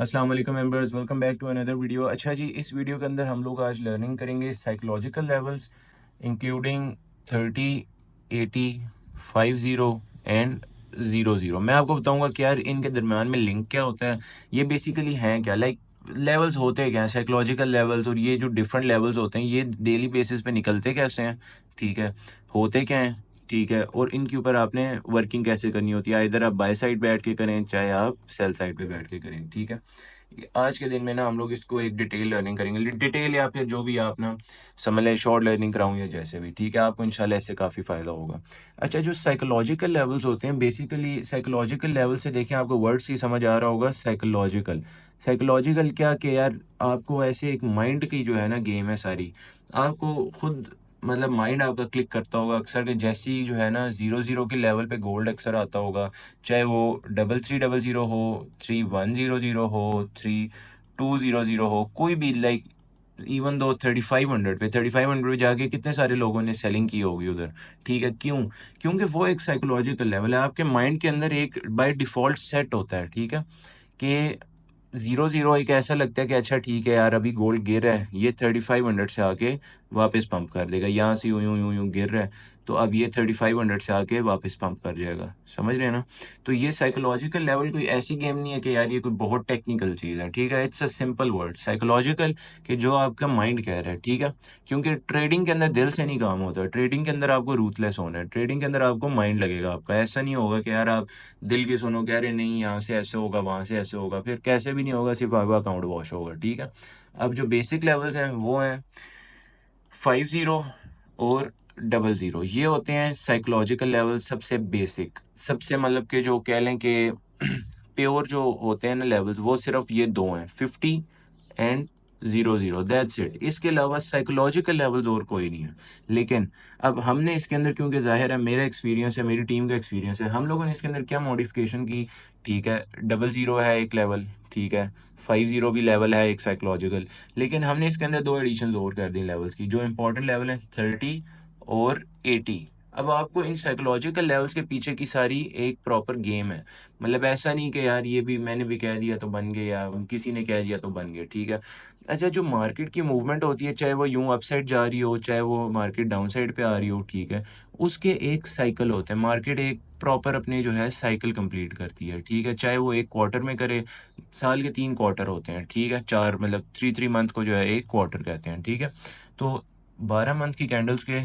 अस्सलाम वालेकुम members, welcome back to another video. अच्छा जी, इस वीडियो के अंदर हम लोग आज लर्निंग करेंगे साइकोलॉजिकल लेवल्स इंक्लूडिंग 30, 80, 50 एंड 00। मैं आपको बताऊंगा कि यार इनके दरम्यान में लिंक क्या होता है, ये बेसिकली हैं क्या, लाइक लेवल्स होते क्या हैं साइकोलॉजिकल लेवल्स, और ये जो डिफरेंट लेवल्स होते हैं ये डेली बेसिस पे निकलते कैसे हैं, ठीक है, होते क्या हैं, ठीक है, और इनके ऊपर आपने वर्किंग कैसे करनी होती है। इधर आप बाय साइड बैठ के करें चाहे आप सेल साइड पे बैठ के करें, ठीक है। आज के दिन में ना हम लोग इसको एक डिटेल लर्निंग करेंगे, डिटेल या फिर जो भी आप ना समझ लें, शॉर्ट लर्निंग कराऊं या जैसे भी, ठीक है, आपको इंशाल्लाह इससे काफ़ी फ़ायदा होगा। अच्छा, जो साइकोलॉजिकल लेवल्स होते हैं, बेसिकली साइकोलॉजिकल लेवल से देखें, आपको वर्ड्स ही समझ आ रहा होगा, साइकोलॉजिकल। साइकोलॉजिकल क्या कि यार आपको ऐसे एक माइंड की जो है ना गेम है सारी, आपको खुद मतलब माइंड आपका क्लिक करता होगा अक्सर, कि जैसी जो है ना 00 के लेवल पे गोल्ड अक्सर आता होगा, चाहे वो 3300 हो, 3100 हो, 3200 हो, कोई भी, लाइक इवन दो 3500 पे जाके कितने सारे लोगों ने सेलिंग की होगी उधर, ठीक है। क्यों? क्योंकि वो एक साइकोलॉजिकल लेवल है, आपके माइंड के अंदर एक बाय डिफॉल्ट सेट होता है, ठीक है, कि 0-0 एक ऐसा लगता है कि अच्छा ठीक है यार, अभी गोल्ड गिर रहा है, ये 3500 से आके वापस पंप कर देगा, यहाँ से यूँ यूँ यूँ यूँ गिर रहा है, तो अब ये 3500 से आके वापस पंप कर जाएगा, समझ रहे हैं ना। तो ये साइकोलॉजिकल लेवल कोई ऐसी गेम नहीं है कि यार ये कोई बहुत टेक्निकल चीज़ है, ठीक है, it's a simple word psychological, कि जो आपका माइंड कह रहा है, ठीक है। क्योंकि ट्रेडिंग के अंदर दिल से नहीं काम होता, ट्रेडिंग के अंदर आपको रूथलेस होना है, ट्रेडिंग के अंदर आपको माइंड लगेगा आपका, ऐसा नहीं होगा कि यार आप दिल की सुनो, कह रहे नहीं यहाँ से ऐसे होगा, वहाँ से ऐसे होगा, फिर कैसे भी नहीं होगा, सिर्फ आपका अकाउंट वॉश होगा, ठीक है। अब जो बेसिक लेवल्स हैं वो हैं 50 और 00, ये होते हैं साइकोलॉजिकल लेवल, सबसे बेसिक, सबसे मतलब कि जो कह लें कि प्योर जो होते हैं ना लेवल्स, वो सिर्फ ये दो हैं, 50 एंड 00, दैट्स इट। इसके अलावा साइकोलॉजिकल लेवल्स और कोई नहीं है। लेकिन अब हमने इसके अंदर, क्योंकि जाहिर है मेरा एक्सपीरियंस है, मेरी टीम का एक्सपीरियंस है, हम लोगों ने इसके अंदर क्या मॉडिफिकेशन की, ठीक है, 00 है एक लेवल, ठीक है, 50 भी लेवल है एक साइकोलॉजिकल, लेकिन हमने इसके अंदर दो एडिशंस और कर दी लेवल्स की, जो इंपॉर्टेंट लेवल है 30 और 80। अब आपको इन साइकोलॉजिकल लेवल्स के पीछे की सारी एक प्रॉपर गेम है, मतलब ऐसा नहीं कि यार ये भी मैंने भी कह दिया तो बन गए, या किसी ने कह दिया तो बन गए, ठीक है। अच्छा, जो मार्केट की मूवमेंट होती है, चाहे वो यूं अप साइड जा रही हो, चाहे वो मार्केट डाउन साइड पे आ रही हो, ठीक है, उसके एक साइकिल होते हैं, मार्केट एक प्रॉपर अपने जो है साइकिल कंप्लीट करती है, ठीक है, चाहे वो एक क्वार्टर में करे, साल के 3 क्वार्टर होते हैं, ठीक है, चार मतलब 3 मंथ को जो है एक क्वार्टर कहते हैं, ठीक है। तो 12 मंथ की कैंडल्स के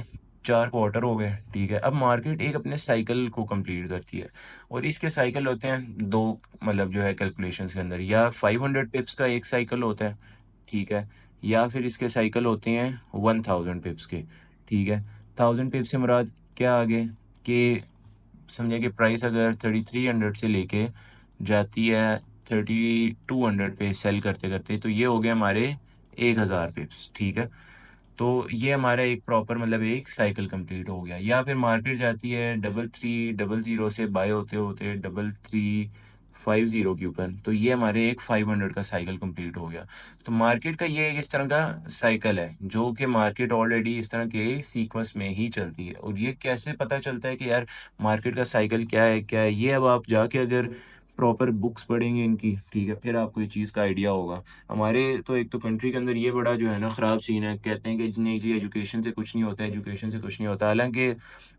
4 क्वार्टर हो गए, ठीक है। अब मार्केट एक अपने साइकिल को कंप्लीट करती है, और इसके साइकिल होते हैं दो, मतलब जो है कैलकुलेशंस के अंदर, या 500 पिप्स का एक साइकिल होता है, ठीक है, या फिर इसके साइकिल होते हैं 1000 पिप्स के, ठीक है। 1000 पिप्स से मुराद क्या आगे, कि समझे कि प्राइस अगर 3300 से लेके जाती है 3200 पे सेल करते करते, तो ये हो गया हमारे 1000 पिप्स, ठीक है। तो ये हमारा एक प्रॉपर मतलब एक साइकिल कंप्लीट हो गया। या फिर मार्केट जाती है 3300 से बाय होते होते 3350 के ऊपर, तो ये हमारे एक 500 का साइकिल कंप्लीट हो गया। तो मार्केट का ये एक इस तरह का साइकिल है, जो कि मार्केट ऑलरेडी इस तरह के सीक्वेंस में ही चलती है। और ये कैसे पता चलता है कि यार मार्केट का साइकिल क्या है, ये अब आप जाके अगर प्रॉपर बुक्स पढ़ेंगे इनकी, ठीक है, फिर आपको ये चीज़ का आइडिया होगा। हमारे तो एक तो कंट्री के अंदर ये बड़ा जो है ना ख़राब सीन है, कहते हैं कि नहीं जी एजुकेशन से कुछ नहीं होता, एजुकेशन से कुछ नहीं होता। हालांकि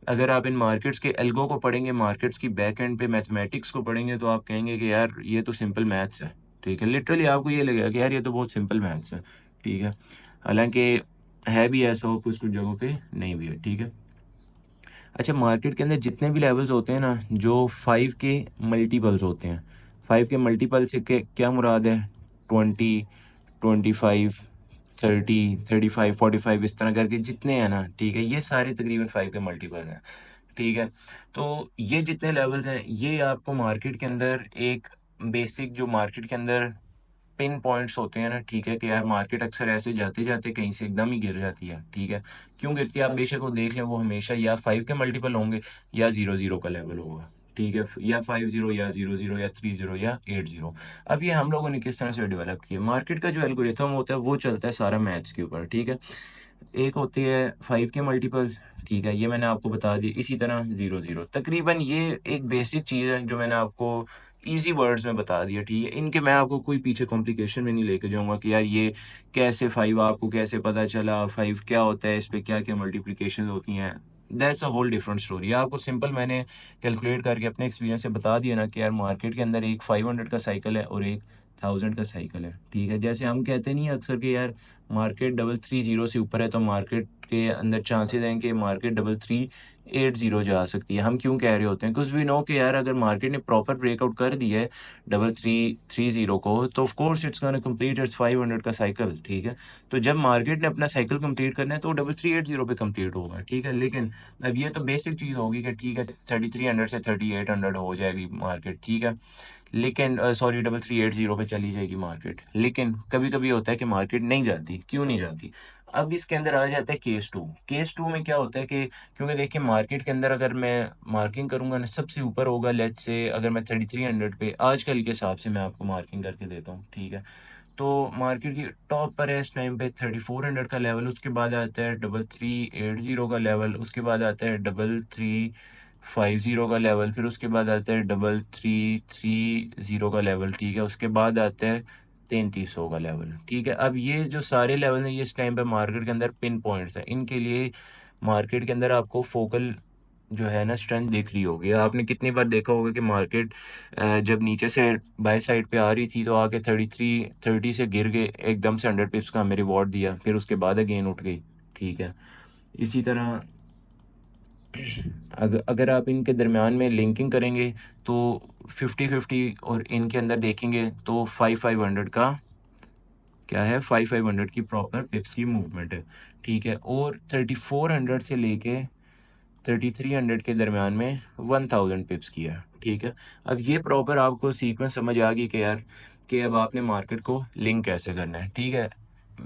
अगर आप इन मार्केट्स के एल्गो को पढ़ेंगे, मार्केट्स की बैक एंड पे मैथमेटिक्स को पढ़ेंगे, तो आप कहेंगे कि यार ये तो सिंपल मैथ्स है, ठीक है, लिटरली आपको ये लगेगा कि यार ये तो बहुत सिंपल मैथ्स है, ठीक है। हालांकि है भी ऐसा, हो कुछ कुछ जगहों पे नहीं भी है, ठीक है। अच्छा, मार्केट के अंदर जितने भी लेवल्स होते हैं ना, जो 5 के मल्टीपल्स होते हैं, 5 के मल्टीपल से क्या मुराद है, 20, 25, 30, 35, 45, इस तरह करके जितने हैं ना, ठीक है, ये सारे तकरीबन 5 के मल्टीपल हैं, ठीक है। तो ये जितने लेवल्स हैं, ये आपको मार्केट के अंदर एक बेसिक, जो मार्केट के अंदर पिन पॉइंट्स होते हैं ना, ठीक है, कि यार मार्केट अक्सर ऐसे जाते जाते कहीं से एकदम ही गिर जाती है, ठीक है। क्यों गिरती है, आप बेशक वो देख लें, वो हमेशा या 5 के मल्टीपल होंगे, या 00 का लेवल होगा, ठीक है, या 50, या 00, या 30, या 80। अब ये हम लोगों ने किस तरह से डेवलप किया, मार्केट का जो एल्गोरिथम होता है वो चलता है सारा मैथ्स के ऊपर, ठीक है। एक होती है 5 के मल्टीपल्स, ठीक है, ये मैंने आपको बता दी, इसी तरह 00, तकरीबन ये एक बेसिक चीज़ है जो मैंने आपको इजी वर्ड्स में बता दिया, ठीक है। इनके मैं आपको कोई पीछे कॉम्प्लिकेशन में नहीं लेके जाऊंगा कि यार ये कैसे 5, आपको कैसे पता चला 5 क्या होता है, इस पे क्या क्या मल्टीप्लिकेशन होती हैं, that's a whole different story. आपको सिंपल मैंने कैलकुलेट करके अपने एक्सपीरियंस से बता दिया ना कि यार मार्केट के अंदर एक 500 का साइकिल है और एक 1000 का साइकिल है, ठीक है। जैसे हम कहते नहीं अक्सर कि यार मार्केट 330 से ऊपर है तो मार्केट के अंदर चांसेस हैं कि मार्केट 3380 जा सकती है। हम क्यों कह रहे होते हैं, कुछ भी नो कि यार अगर मार्केट ने प्रॉपर ब्रेकआउट कर दिया है 3330 को, तो of course it's gonna complete it's 500 का साइकिल, ठीक है। तो जब मार्केट ने अपना साइकिल कंप्लीट करना है तो 3380 पे कंप्लीट होगा, ठीक है। लेकिन अब ये तो बेसिक चीज़ होगी कि ठीक है 3300 से 3800 हो जाएगी मार्केट, ठीक है। लेकिन सॉरी 3380 पे चली जाएगी मार्केट, लेकिन कभी कभी होता है कि मार्केट नहीं जाती, क्यों नहीं जाती। अब इसके अंदर आ जाता है केस 2 में क्या होता है कि क्योंकि देखिए मार्केट के अंदर अगर मैं मार्किंग करूंगा ना सबसे ऊपर होगा, लेट्स से अगर मैं 3300 पे आजकल के हिसाब से मैं आपको मार्किंग करके देता हूँ, ठीक है। तो मार्केट की टॉप पर है इस टाइम पे 3400 का लेवल, उसके बाद आता है 3380 का लेवल, उसके बाद आता है 3350 का लेवल, फिर उसके बाद आता है 3330 का लेवल, ठीक है। उसके बाद आता है 3300 का लेवल, ठीक है। अब ये जो सारे लेवल हैं ये इस टाइम पे मार्केट के अंदर पिन पॉइंट्स हैं, इनके लिए मार्केट के अंदर आपको फोकल जो है ना स्ट्रेंथ दिख रही होगी। आपने कितनी बार देखा होगा कि मार्केट जब नीचे से बाय साइड पे आ रही थी तो आके 3330 से गिर गए, एकदम से 100 पिप्स का हमें रिवॉर्ड दिया, फिर उसके बाद अगेन उठ गई, ठीक है। इसी तरह अगर आप इनके दरमियान में लिंकिंग करेंगे तो 50-50 और इनके अंदर देखेंगे तो 500 का क्या है, 500 की प्रॉपर पिप्स की मूवमेंट है, ठीक है। और 3400 से लेके 3300 के दरमियान में 1000 पिप्स किया, ठीक है। अब ये प्रॉपर आपको सीक्वेंस समझ आ गई कि यार कि अब आपने मार्केट को लिंक कैसे करना है, ठीक है।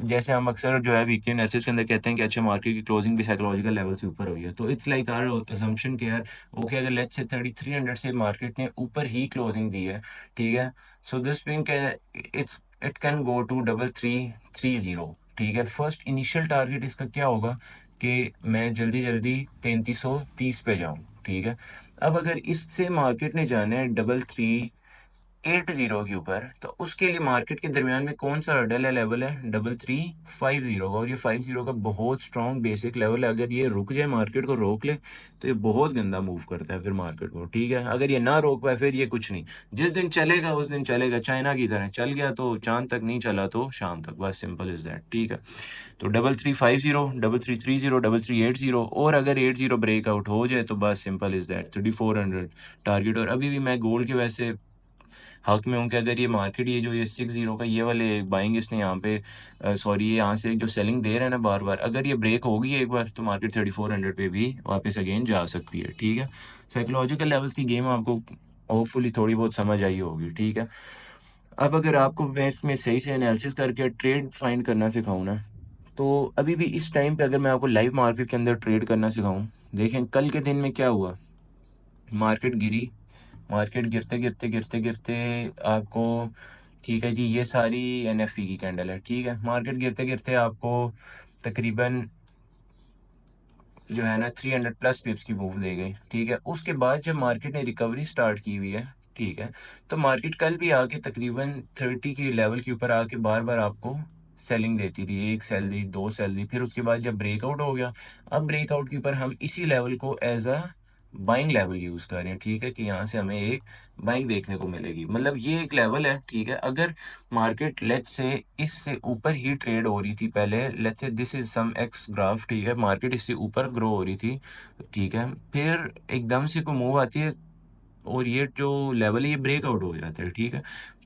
जैसे हम अक्सर जो है वीकली एनालिसिस के अंदर कहते हैं कि अच्छा मार्केट की क्लोजिंग भी साइकोलॉजिकल लेवल से ऊपर हुई है, तो इट्स लाइक आवर अजम्पशन कि यार ओके अगर लेट्स से 3300 से मार्केट ने ऊपर ही क्लोजिंग दी है, ठीक है। सो दिस मीन के इट कैन गो टू 3330, ठीक है। फर्स्ट इनिशियल टारगेट इसका क्या होगा कि मैं जल्दी जल्दी 3330 पे जाऊं, ठीक है। अब अगर इससे मार्केट ने जाना है 3380 के ऊपर, तो उसके लिए मार्केट के दरमियान में कौन सा हर्डल है, लेवल है 3350 का, और ये 50 का बहुत स्ट्रॉन्ग बेसिक लेवल है। अगर ये रुक जाए मार्केट को रोक ले तो ये बहुत गंदा मूव करता है फिर मार्केट को, ठीक है। अगर ये ना रोक पाए फिर ये कुछ नहीं, जिस दिन चलेगा उस दिन चलेगा, चाइना की तरह चल गया तो चांद तक, नहीं चला तो शाम तक, बस सिंपल इज दैट, ठीक है। तो 3350, 3330, 3380, और अगर 80 ब्रेकआउट हो जाए तो बस सिंपल इज दैट 3400 टारगेट। और अभी भी मैं गोल्ड के वैसे हक में हूँ कि अगर ये मार्केट ये जो ये 60 का ये वाले बाइंग इसने यहाँ पे सॉरी ये यहाँ से जो सेलिंग दे रहे हैं ना बार बार, अगर ये ब्रेक होगी एक बार तो मार्केट 3400 पे भी वापस अगेन जा सकती है, ठीक है। साइकोलॉजिकल लेवल्स की गेम आपको होपफुली थोड़ी बहुत समझ आई होगी, ठीक है। अब अगर आपको मैं इसमें सही से एनालिसिस करके ट्रेड फाइंड करना सिखाऊं ना, तो अभी भी इस टाइम पे अगर मैं आपको लाइव मार्केट के अंदर ट्रेड करना सिखाऊं, देखें कल के दिन में क्या हुआ, मार्केट गिरी, मार्केट गिरते गिरते गिरते गिरते आपको, ठीक है जी, ये सारी एनएफपी की कैंडल है, ठीक है। मार्केट गिरते गिरते आपको तकरीबन जो है ना 300+ पिप्स की मूव दे गई, ठीक है। उसके बाद जब मार्केट ने रिकवरी स्टार्ट की हुई है, ठीक है, तो मार्केट कल भी आके तकरीबन 30 की लेवल के ऊपर आके बार बार आपको सेलिंग देती रही, एक सेल दी, दो सेल दी, फिर उसके बाद जब ब्रेकआउट हो गया, अब ब्रेकआउट के ऊपर हम इसी लेवल को as a buying level use कर रहे हैं, ठीक है, कि यहाँ से हमें एक बाइंग देखने को मिलेगी, मतलब ये एक लेवल है, ठीक है। अगर मार्केट लेट्स से इससे ऊपर ही ट्रेड हो रही थी पहले, let's say this is some X graph, ठीक है, मार्केट इससे ऊपर ग्रो हो रही थी, ठीक है, फिर एकदम से कोई मूव आती है और ये जो लेवल है ये ब्रेकआउट हो जाता है, ठीक है।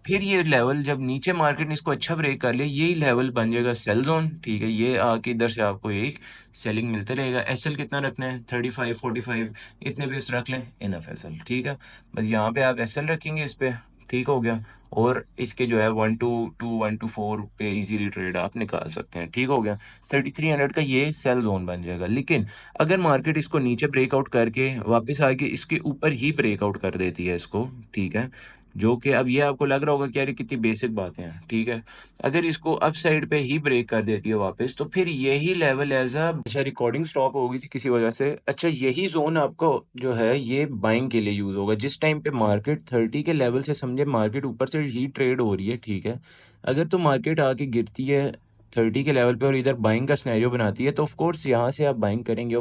फिर ये लेवल जब नीचे मार्केट ने इसको अच्छा ब्रेक कर लिया, यही लेवल बन जाएगा सेल जोन, ठीक है। ये आके इधर से आपको एक सेलिंग मिलता रहेगा। एसएल कितना रखना है, 35-45 इतने बेस रख लें, इनफ एसएल, ठीक है। बस यहाँ पे आप एसएल रखेंगे इस पे, ठीक हो गया। और इसके जो है 1 to 4 पे इजीली ट्रेड आप निकाल सकते हैं, ठीक हो गया। 3300 का ये सेल जोन बन जाएगा। लेकिन अगर मार्केट इसको नीचे ब्रेकआउट करके वापस आके इसके ऊपर ही ब्रेकआउट कर देती है इसको, ठीक है, जो कि अब ये आपको लग रहा होगा कि यार ये कितनी बेसिक बातें हैं, ठीक है। अगर इसको अप साइड पे ही ब्रेक कर देती है वापस, तो फिर यही लेवल एज अ, अच्छा रिकॉर्डिंग स्टॉप हो गई थी किसी वजह से। अच्छा, यही जोन आपको जो है ये बाइंग के लिए यूज होगा जिस टाइम पे मार्केट 30 के लेवल से, समझे मार्केट ऊपर से ही ट्रेड हो रही है, ठीक है। अगर तो मार्केट आके गिरती है 30 के लेवल पे और इधर बाइंग का सिनेरियो बनाती है, तो ऑफ कोर्स यहाँ से आप बाइंग करेंगे।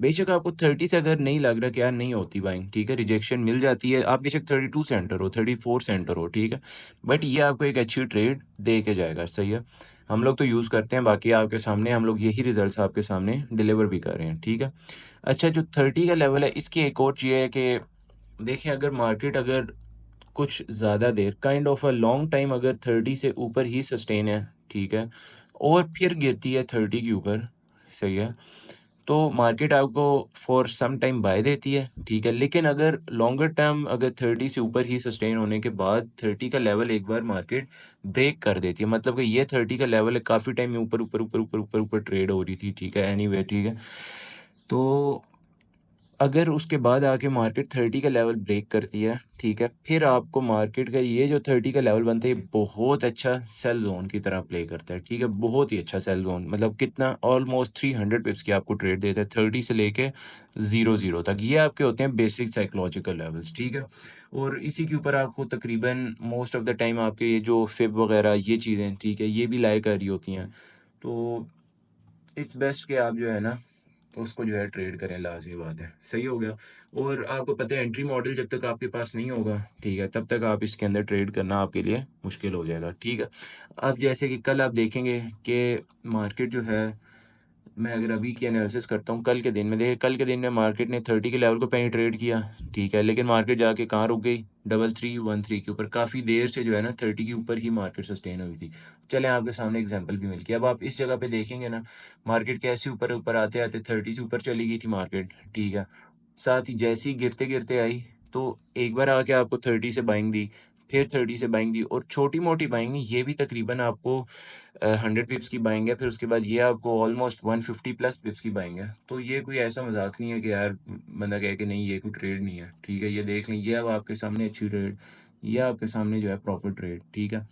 बेशक आपको 30 से अगर नहीं लग रहा कि यार नहीं होती बाइंग, ठीक है, रिजेक्शन मिल जाती है, आप बेशक 32 सेंटर हो, 34 सेंटर हो, ठीक है, बट ये आपको एक अच्छी ट्रेड दे के जाएगा, सही है। हम लोग तो यूज़ करते हैं, बाकी आपके सामने हम लोग यही रिजल्ट्स आपके सामने डिलीवर भी कर रहे हैं, ठीक है। अच्छा, जो 30 का लेवल है इसकी एक और चीज़ है कि देखिए, अगर मार्केट अगर कुछ ज़्यादा देर kind of a long time अगर 30 से ऊपर ही सस्टेन है, ठीक है, और फिर गिरती है 30 के ऊपर, सही है, तो मार्केट आपको फॉर सम टाइम बाय देती है, ठीक है। लेकिन अगर लॉन्गर टर्म अगर 30 से ऊपर ही सस्टेन होने के बाद 30 का लेवल एक बार मार्केट ब्रेक कर देती है, मतलब कि ये 30 का लेवल है, काफ़ी टाइम ऊपर ऊपर ऊपर ऊपर ऊपर ऊपर ट्रेड हो रही थी, ठीक है, एनीवे, ठीक है। तो अगर उसके बाद आके मार्केट 30 का लेवल ब्रेक करती है, ठीक है, फिर आपको मार्केट का ये जो 30 का लेवल बनता है, ये बहुत अच्छा सेल ज़ोन की तरह प्ले करता है, ठीक है, बहुत ही अच्छा सेल ज़ोन, मतलब कितना ऑलमोस्ट 300 पिप्स की आपको ट्रेड देता है 30 से लेके 00 तक। ये आपके होते हैं बेसिक साइकोलॉजिकल लेवल्स, ठीक है, और इसी के ऊपर आपको तकरीबन मोस्ट ऑफ द टाइम आपके ये जो फिब वगैरह ये चीज़ें, ठीक है, ये भी लाई कर रही होती हैं। तो इट्स बेस्ट कि आप जो है ना, तो उसको जो है ट्रेड करें, लाज़मी बात है, सही हो गया। और आपको पता है एंट्री मॉडल जब तक आपके पास नहीं होगा, ठीक है, तब तक आप इसके अंदर ट्रेड करना आपके लिए मुश्किल हो जाएगा, ठीक है। अब जैसे कि कल आप देखेंगे कि मार्केट जो है, मैं अगर अभी की एनालिसिस करता हूँ, कल के दिन में देखिए, कल के दिन में मार्केट ने 30 के लेवल को पेनिट्रेट किया, ठीक है, लेकिन मार्केट जाके कहाँ रुक गई, 3313 के ऊपर, काफ़ी देर से जो है ना 30 के ऊपर ही मार्केट सस्टेन हुई थी। चलें आपके सामने एग्जांपल भी मिल गया। अब आप इस जगह पे देखेंगे ना, मार्केट कैसे ऊपर ऊपर आते आते 30 से ऊपर चली गई थी मार्केट, ठीक है। साथ ही जैसे ही गिरते गिरते आई, तो एक बार आके आपको 30 से बाइंग दी, फिर 30 से बाइंग दी, और छोटी मोटी बाइंग नहीं, ये भी तकरीबन आपको 100 पिप्स की बाइंग है, फिर उसके बाद ये आपको ऑलमोस्ट 150 प्लस पिप्स की बाइंग है। तो ये कोई ऐसा मजाक नहीं है कि यार बंदा कहे कि नहीं ये कोई ट्रेड नहीं है, ठीक है, ये देख लें, ये अब आपके सामने अच्छी ट्रेड, ये आपके सामने जो है प्रॉपर ट्रेड, ठीक है।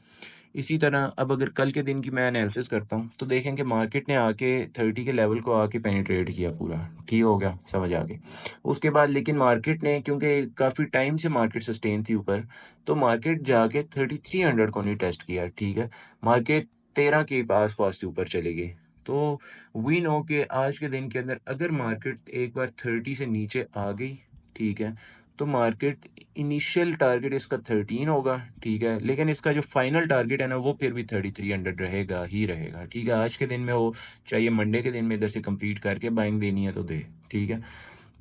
इसी तरह अब अगर कल के दिन की मैं एनालिसिस करता हूँ, तो देखें कि मार्केट ने आके 30 के लेवल को आके पेनिट्रेट किया पूरा, ठीक हो गया, समझ आ गई। उसके बाद लेकिन मार्केट ने, क्योंकि काफ़ी टाइम से मार्केट सस्टेन थी ऊपर, तो मार्केट जाके 3300 को नहीं टेस्ट किया, ठीक है, मार्केट 13 के आस पास से ऊपर चली गई। तो वी नो कि आज के दिन के अंदर अगर मार्केट एक बार 30 से नीचे आ गई, ठीक है, तो मार्केट इनिशियल टारगेट इसका 13 होगा, ठीक है, लेकिन इसका जो फाइनल टारगेट है ना, वो फिर भी 3300 रहेगा ही रहेगा, ठीक है। आज के दिन में हो, चाहिए मंडे के दिन में इधर से कंप्लीट करके बाइंग देनी है तो दे, ठीक है।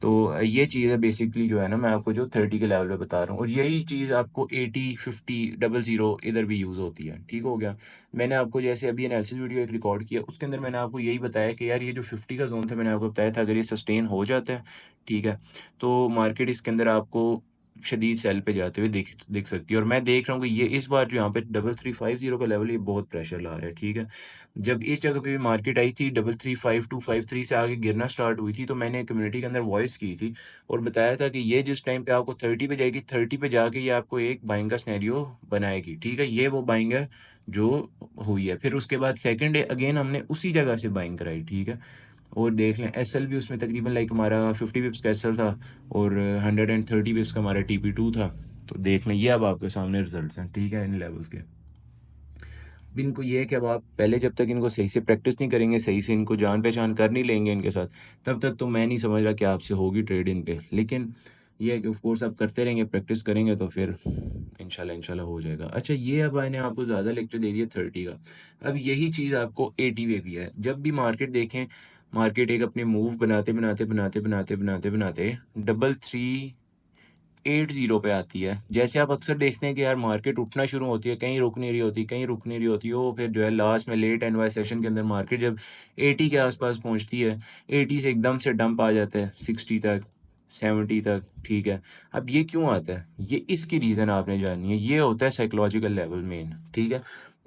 तो ये चीज़ है बेसिकली जो है ना, मैं आपको जो 30 के लेवल पे बता रहा हूँ, और यही चीज़ आपको 80 50 00 इधर भी यूज़ होती है, ठीक हो गया। मैंने आपको जैसे अभी एनालिसिस वीडियो एक रिकॉर्ड किया, उसके अंदर मैंने आपको यही बताया कि यार ये जो 50 का जोन था, मैंने आपको बताया था अगर ये सस्टेन हो जाता है, ठीक है, तो मार्केट इसके अंदर आपको शदीद सेल पे जाते हुए दिख दिख सकती है। और मैं देख रहा हूँ कि ये इस बार जो यहाँ पे 3350 का लेवल, ये बहुत प्रेशर ला रहा है, ठीक है। जब इस जगह पे भी मार्केट आई थी 335253 से आगे गिरना स्टार्ट हुई थी, तो मैंने कम्युनिटी के अंदर वॉइस की थी और बताया था कि ये जिस टाइम पे आपको 30 पे जाएगी, 30 पे जाके ये आपको एक बाइंग का सिनेरियो बनाएगी, ठीक है, ये वो बाइंग है जो हुई है। फिर उसके बाद सेकंड डे अगेन हमने उसी जगह से बाइंग कराई, ठीक है। और देख लें एसएल भी उसमें तकरीबन लाइक हमारा 50 पिप्स का एसएल था और 130 पिप्स का हमारा टीपी2 था। तो देख लें, ये अब आपके सामने रिजल्ट्स हैं, ठीक है, इन लेवल्स के। इनको ये है कि अब आप पहले जब तक इनको सही से प्रैक्टिस नहीं करेंगे, सही से इनको जान पहचान कर नहीं लेंगे इनके साथ, तब तक तो मैं नहीं समझ रहा कि आपसे होगी ट्रेड इन पे। लेकिन ये है कि ऑफ कोर्स आप करते रहेंगे, प्रैक्टिस करेंगे, तो फिर इंशाल्लाह इंशाल्लाह हो जाएगा। अच्छा, ये अब मैंने आपको ज़्यादा लेक्चर दे दिया 30 का। अब यही चीज़ आपको 80 पे भी है। जब भी मार्केट देखें, मार्केट एक अपने मूव बनाते बनाते बनाते बनाते बनाते बनाते 3380 पे आती है। जैसे आप अक्सर देखते हैं कि यार मार्केट उठना शुरू होती है, कहीं रुक नहीं रही होती, कहीं रुक नहीं रही होती, वो फिर जो है लास्ट में लेट एंड वाई सेशन के अंदर मार्केट जब 80 के आसपास पहुंचती है, 80 से एकदम से डंप आ जाता है 60 तक, 70 तक, ठीक है। अब ये क्यों आता है, ये इसकी रीज़न आपने जाननी है। ये होता है साइकोलॉजिकल लेवल मेन, ठीक है।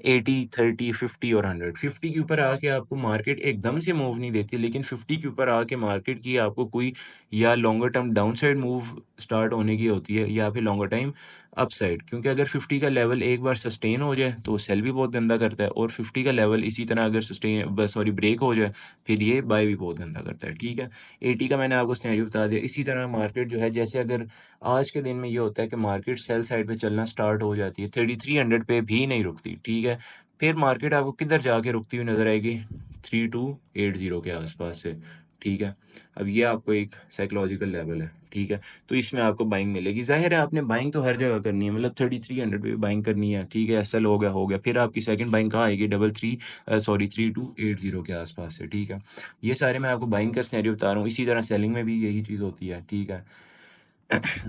80 30 50 और 100, 50 के ऊपर आके आपको मार्केट एकदम से मूव नहीं देती, लेकिन 50 के ऊपर आके मार्केट की आपको कोई या longer term down side move start होने की होती है, या फिर लॉन्गर टाइम अपसाइड, क्योंकि अगर 50 का लेवल एक बार सस्टेन हो जाए तो सेल भी बहुत गंदा करता है, और 50 का लेवल इसी तरह अगर ब्रेक हो जाए फिर ये बाय भी बहुत गंदा करता है, ठीक है। 80 का मैंने आपको सिनेरियो बता दिया। इसी तरह मार्केट जो है, जैसे अगर आज के दिन में ये होता है कि मार्केट सेल साइड पे चलना स्टार्ट हो जाती है, 3300 पे भी नहीं रुकती, ठीक है। फिर मार्केट आपको किधर जाके रुकती हुई नजर आएगी, 3280 के आसपास से, ठीक है। अब ये आपको एक साइकोलॉजिकल लेवल है, ठीक है। तो इसमें आपको बाइंग मिलेगी। जाहिर है आपने बाइंग तो हर जगह करनी है, मतलब 3300 पे भी बाइंग करनी है, ठीक है। एसएल हो गया, फिर आपकी सेकंड बाइंग कहाँ आएगी, 3280 के आसपास से, ठीक है। ये सारे मैं आपको बाइंग का सिनेरियो बता रहा हूँ। इसी तरह सेलिंग में भी यही चीज़ होती है, ठीक है।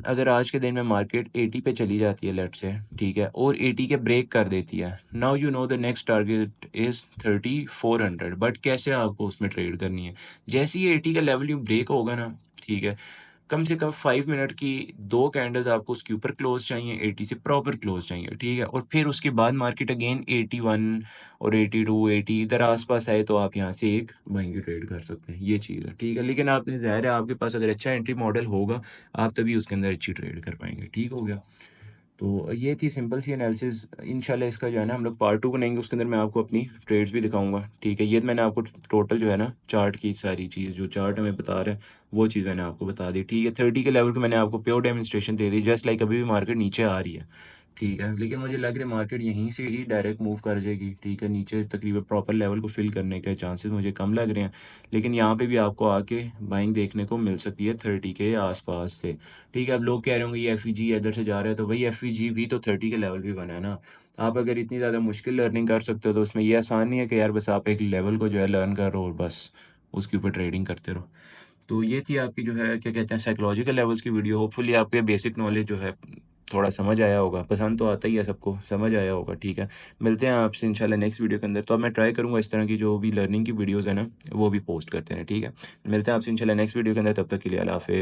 अगर आज के दिन में मार्केट 80 पे चली जाती है लेट से, ठीक है, और 80 के ब्रेक कर देती है, now you know the next target is 3400, but कैसे आपको उसमें ट्रेड करनी है। जैसे ही 80 का लेवल यू ब्रेक होगा ना, ठीक है, कम से कम 5 मिनट की दो कैंडल्स आपको उसके ऊपर क्लोज चाहिए, 80 से प्रॉपर क्लोज चाहिए, ठीक है। और फिर उसके बाद मार्केट अगेन 81 और 82 80 इधर आसपास आए तो आप यहाँ से एक बाइंग ट्रेड कर सकते हैं, ये चीज़ है, ठीक है। लेकिन आपने ज़ाहिर है आपके पास अगर अच्छा एंट्री मॉडल होगा, आप तभी उसके अंदर अच्छी ट्रेड कर पाएंगे, ठीक हो गया। तो ये थी सिंपल सी एनालिसिस। इंशाल्लाह इसका जो है ना हम लोग पार्ट 2 बनाएंगे, उसके अंदर मैं आपको अपनी ट्रेड्स भी दिखाऊंगा, ठीक है। ये तो मैंने आपको टोटल जो है ना चार्ट की सारी चीज़, जो चार्ट हमें बता रहा है वो चीज़ मैंने आपको बता दी, ठीक है। 30 के लेवल को मैंने आपको प्योर डेमोन्स्ट्रेशन दे दी, जस्ट लाइक अभी भी मार्केट नीचे आ रही है, ठीक है। लेकिन मुझे लग रहा है मार्केट यहीं से ही डायरेक्ट मूव कर जाएगी, ठीक है। नीचे तकरीबन प्रॉपर लेवल को फिल करने के चांसेस मुझे कम लग रहे हैं, लेकिन यहाँ पे भी आपको आके बाइंग देखने को मिल सकती है 30 के आसपास से, ठीक है। अब लोग कह रहे होंगे ये एफ इधर से जा रहा है, तो भाई एफ भी तो 30 के लेवल भी बना है ना। आप अगर इतनी ज़्यादा मुश्किल लर्निंग कर सकते हो तो उसमें ये आसान नहीं है कि यार बस आप एक लेवल को जो है लर्न करो और बस उसके ऊपर ट्रेडिंग करते रहो। तो ये थी आपकी जो है क्या कहते हैं साइकोलॉजिकल लेवल्स की वीडियो। होपफुली आपको ये बेसिक नॉलेज जो है थोड़ा समझ आया होगा, पसंद तो आता ही है सबको, समझ आया होगा, ठीक है। मिलते हैं आपसे इंशाल्लाह नेक्स्ट वीडियो के अंदर। तो अब मैं ट्राई करूँगा इस तरह की जो भी लर्निंग की वीडियोज़ है ना वो भी पोस्ट करते हैं, ठीक है। मिलते हैं आपसे इंशाल्लाह नेक्स्ट वीडियो के अंदर, तब तक के लिए अल्लाह हाफिज़।